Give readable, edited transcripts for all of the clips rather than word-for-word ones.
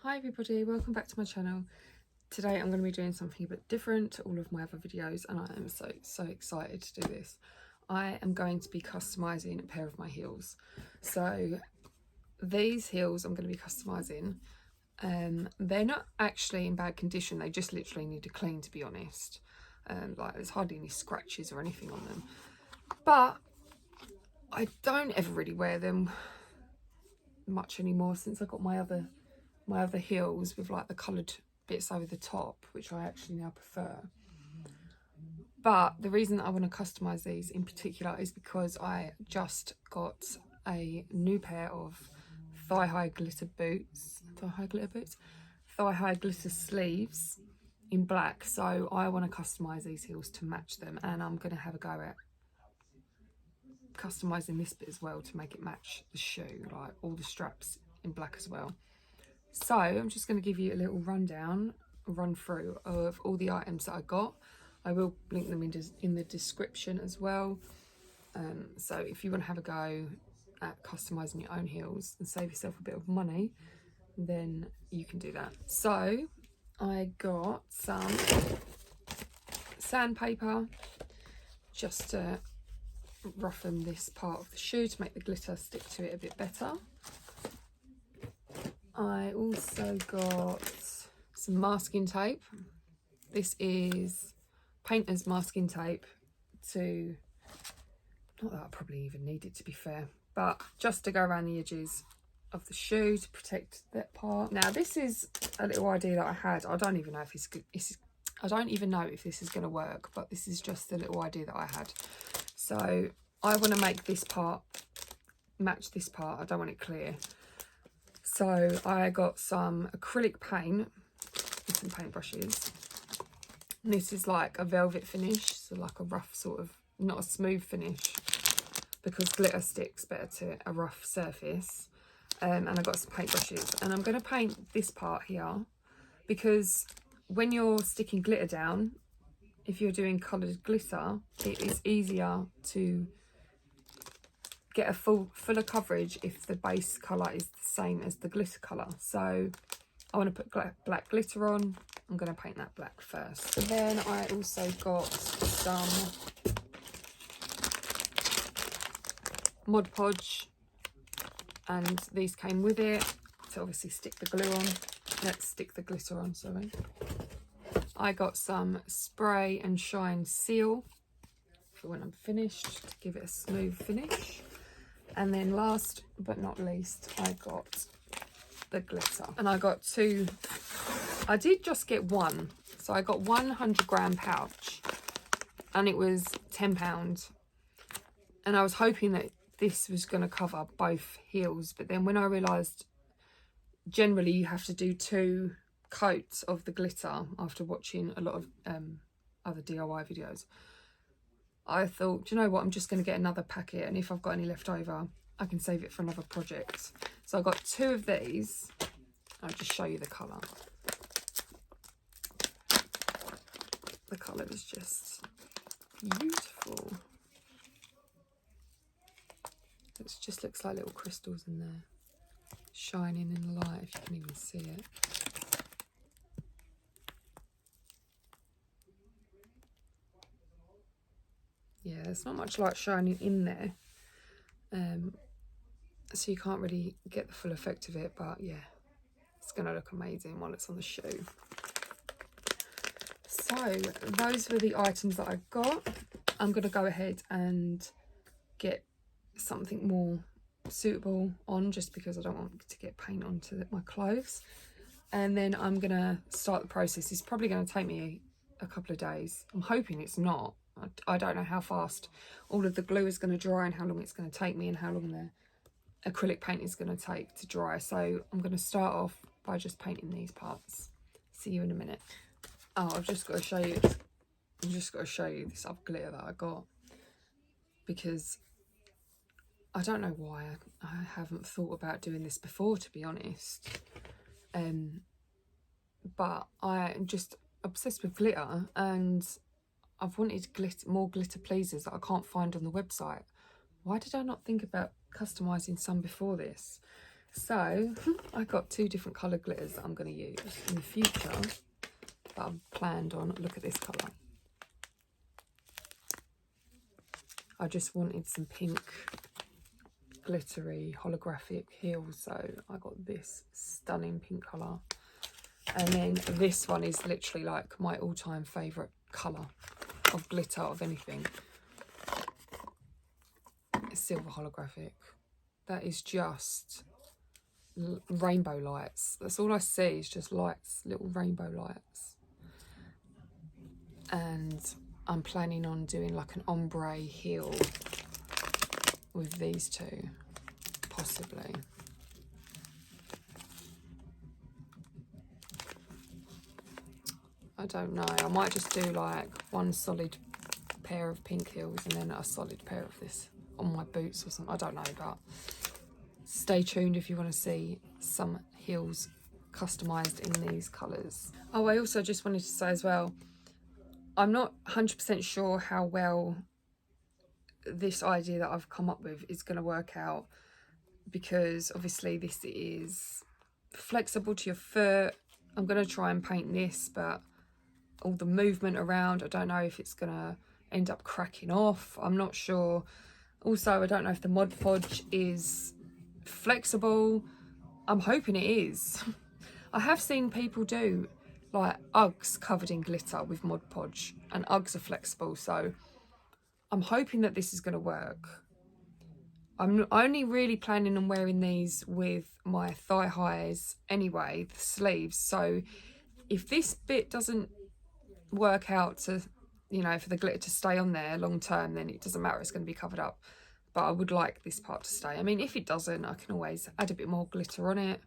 Hi everybody, welcome back to my channel. Today I'm going to be doing something a bit different to all of my other videos, and I am so excited to do this. I am going to be customising a pair of my heels. So these heels I'm going to be customising. They're not actually in bad condition, they just literally need a clean, to be honest. Like there's hardly any scratches or anything on them. But I don't ever really wear them much anymore since I got my other heels with like the coloured bits over the top, which I actually now prefer. But the reason that I want to customise these in particular is because I just got a new pair of thigh-high glitter sleeves in black, so I want to customise these heels to match them, and I'm going to have a go at customising this bit as well to make it match the shoe, like all the straps in black as well. So I'm just going to give you a little run through of all the items that I got. I will link them in the description as well. So if you want to have a go at customising your own heels and save yourself a bit of money, then you can do that. So I got some sandpaper just to roughen this part of the shoe to make the glitter stick to it a bit better. I also got some masking tape. This is painter's masking tape to, not that I probably even need it to be fair, but just to go around the edges of the shoe to protect that part. Now this is a little idea that I had. I don't even know if I don't even know if this is going to work, but this is just a little idea that I had. So I want to make this part match this part. I don't want it clear. So I got some acrylic paint and some paintbrushes. And this is like a velvet finish, so like a rough sort of, not a smooth finish, because glitter sticks better to a rough surface. And I got some paintbrushes, and I'm going to paint this part here, because when you're sticking glitter down, if you're doing coloured glitter, it is easier to get a fuller coverage if the base colour is the same as the glitter colour. So I want to put black glitter on. I'm going to paint that black first. And then I also got some Mod Podge, and these came with it to obviously stick the glue on. Let's stick the glitter on, sorry. I got some spray and shine seal for when I'm finished, to give it a smooth finish. And then last but not least, I got the glitter. And I got two. I did just get one. So I got 100-gram pouch, and it was £10. And I was hoping that this was going to cover both heels. But then when I realised generally you have to do 2 coats of the glitter after watching a lot of other DIY videos, I thought, do you know what, I'm just going to get another packet, and if I've got any left over, I can save it for another project. So I got 2 of these. I'll just show you the colour. The colour is just beautiful. It just looks like little crystals in there, shining in the light, if you can even see it. Yeah, there's not much light shining in there, so you can't really get the full effect of it, but yeah, it's going to look amazing while it's on the shoe. So those were the items that I got. I'm going to go ahead and get something more suitable on, just because I don't want to get paint onto my clothes. And then I'm going to start the process. It's probably going to take me a couple of days. I'm hoping it's not. I don't know how fast all of the glue is going to dry and how long it's going to take me and how long the acrylic paint is going to take to dry. So I'm going to start off by just painting these parts. See you in a minute. Oh, I've just got to show you this other glitter that I got, because I don't know why I haven't thought about doing this before, to be honest. But I'm just obsessed with glitter, and I've wanted more glitter pleasers that I can't find on the website. Why did I not think about customising some before this? So I got 2 different colour glitters that I'm going to use in the future, that I've planned on. Look at this colour. I just wanted some pink glittery holographic heels, so I got this stunning pink colour. And then this one is literally like my all-time favourite colour of glitter, of anything. It's silver holographic. That is just rainbow lights. That's all I see, is just lights, little rainbow lights. And I'm planning on doing like an ombre heel with these 2, possibly. I don't know, I might just do like one solid pair of pink heels and then a solid pair of this on my boots or something. I don't know, but stay tuned if you want to see some heels customised in these colours. Oh, I also just wanted to say as well, I'm not 100% sure how well this idea that I've come up with is going to work out, because obviously this is flexible to your foot. I'm going to try and paint this, but all the movement around, I don't know if it's going to end up cracking off. I'm not sure. Also, I don't know if the Mod Podge is flexible. I'm hoping it is. I have seen people do like Uggs covered in glitter with Mod Podge, and Uggs are flexible, so I'm hoping that this is going to work. I'm only really planning on wearing these with my thigh highs anyway, the sleeves, so if this bit doesn't work out to, you know, for the glitter to stay on there long term, then it doesn't matter, it's going to be covered up. But I would like this part to stay. I mean, if it doesn't, I can always add a bit more glitter on it.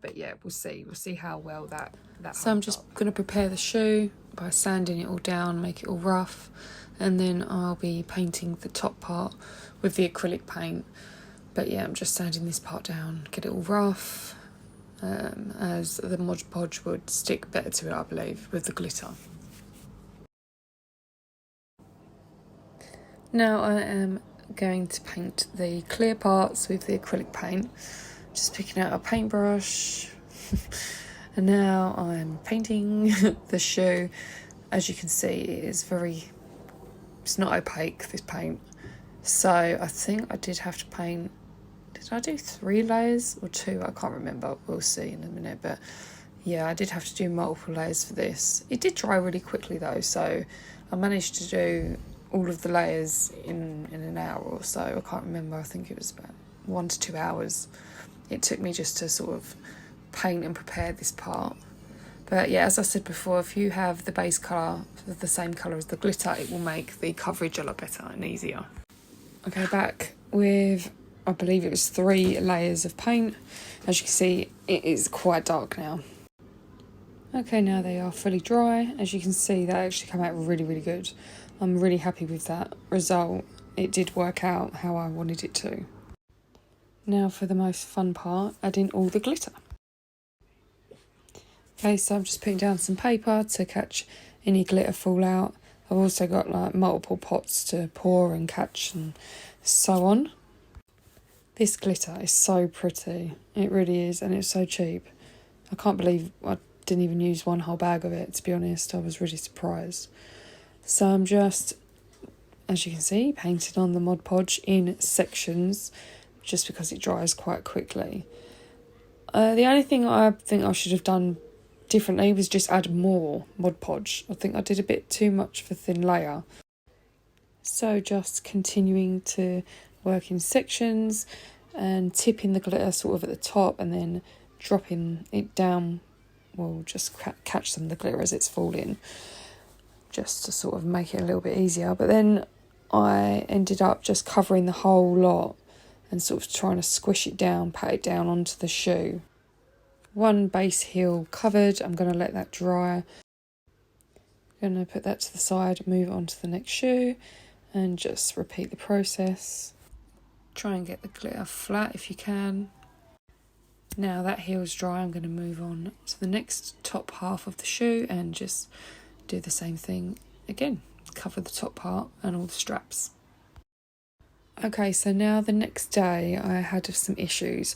But yeah, we'll see how well that so I'm just going to prepare the shoe by sanding it all down, make it all rough, and then I'll be painting the top part with the acrylic paint. But yeah, I'm just sanding this part down, get it all rough, as the Mod Podge would stick better to it, I believe, with the glitter. Now I am going to paint the clear parts with the acrylic paint. Just picking out a paintbrush. And now I'm painting the shoe. As you can see, it's not opaque, this paint. So I think I did have to paint, did I do 3 layers or 2? I can't remember, we'll see in a minute. But yeah, I did have to do multiple layers for this. It did dry really quickly though, so I managed to do all of the layers in an hour or so. I can't remember, I think it was about 1 to 2 hours it took me just to sort of paint and prepare this part. But yeah, as I said before, if you have the base colour the same colour as the glitter, it will make the coverage a lot better and easier. Okay, back with, I believe it was 3 layers of paint. As you can see, it is quite dark now. Okay, now they are fully dry. As you can see, that actually came out really, really good. I'm really happy with that result. It did work out how I wanted it to. Now for the most fun part, adding all the glitter. Okay, so I'm just putting down some paper to catch any glitter fallout. I've also got like multiple pots to pour and catch and so on. This glitter is so pretty. It really is, and it's so cheap. I can't believe I didn't even use 1 whole bag of it, to be honest. I was really surprised. So I'm just, as you can see, painted on the Mod Podge in sections, just because it dries quite quickly. The only thing I think I should have done differently was just add more Mod Podge. I think I did a bit too much for thin layer. So just continuing to work in sections and tipping the glitter sort of at the top and then dropping it down. Well, just catch some of the glitter as it's falling, just to sort of make it a little bit easier. But then I ended up just covering the whole lot and sort of trying to squish it down, pat it down onto the shoe. 1 base heel covered, I'm going to let that dry. I'm going to put that to the side, move on to the next shoe, and just repeat the process. Try and get the glitter flat if you can. Now that heel's dry, I'm going to move on to the next top half of the shoe and just do the same thing again. Cover the top part and all the straps. Okay, so now the next day I had some issues.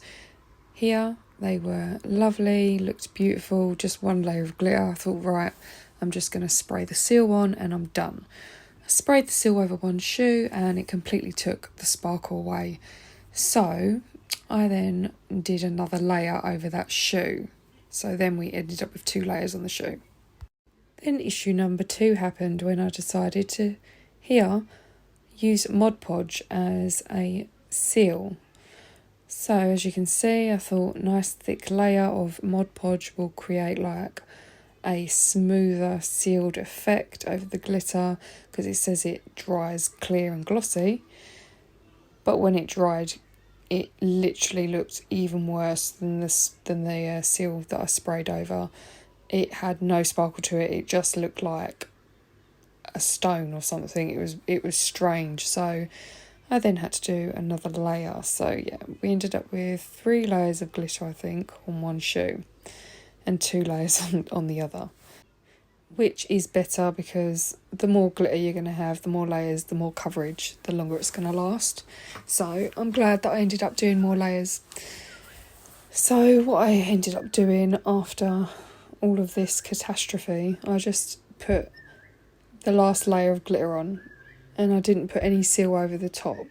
here. They were lovely, looked beautiful, just one layer of glitter. I thought, right, I'm just going to spray the seal on and I'm done. I sprayed the seal over one shoe and it completely took the sparkle away. So I then did another layer over that shoe. So then we ended up with 2 layers on the shoe. Then issue number 2 happened when I decided to, here, use Mod Podge as a seal. So as you can see, I thought nice thick layer of Mod Podge will create like a smoother sealed effect over the glitter, because it says it dries clear and glossy. But when it dried, it literally looked even worse than the seal that I sprayed over. It had no sparkle to it. It just looked like a stone or something. It was strange. So I then had to do another layer. So yeah, we ended up with 3 layers of glitter, I think, on one shoe and 2 layers on the other, which is better because the more glitter you're going to have, the more layers, the more coverage, the longer it's going to last. So I'm glad that I ended up doing more layers. So what I ended up doing after all of this catastrophe, I just put the last layer of glitter on and I didn't put any seal over the top.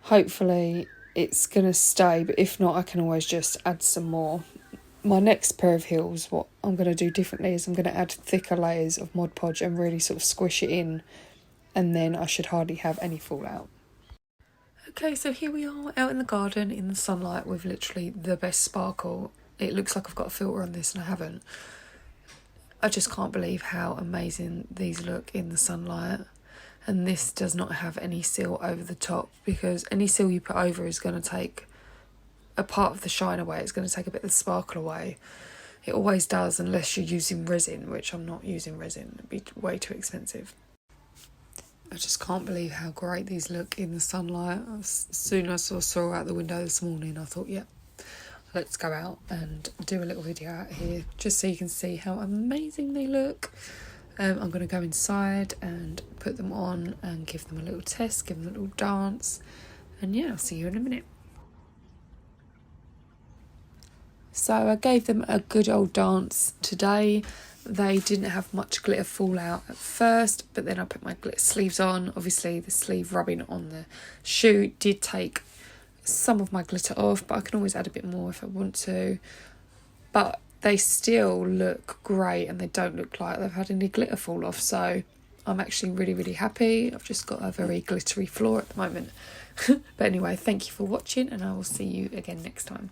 Hopefully it's going to stay, but if not, I can always just add some more. My next pair of heels, what I'm going to do differently is I'm going to add thicker layers of Mod Podge and really sort of squish it in, and then I should hardly have any fallout. Okay, so here we are out in the garden in the sunlight with literally the best sparkle. It looks like I've got a filter on this and I haven't. I just can't believe how amazing these look in the sunlight. And this does not have any seal over the top, because any seal you put over is going to take a part of the shine away. It's going to take a bit of the sparkle away. It always does, unless you're using resin, which I'm not using resin. It'd be way too expensive. I just can't believe how great these look in the sunlight. As soon as I saw out the window this morning, I thought, yep, let's go out and do a little video out here just so you can see how amazing they look. I'm going to go inside and put them on and give them a little test, give them a little dance, and yeah, I'll see you in a minute. So I gave them a good old dance today. They didn't have much glitter fallout at first, but then I put my glitter sleeves on. Obviously the sleeve rubbing on the shoe did take some of my glitter off, but I can always add a bit more if I want to. But they still look great and they don't look like they've had any glitter fall off. So I'm actually really, really happy. I've just got a very glittery floor at the moment. But anyway, thank you for watching and I will see you again next time.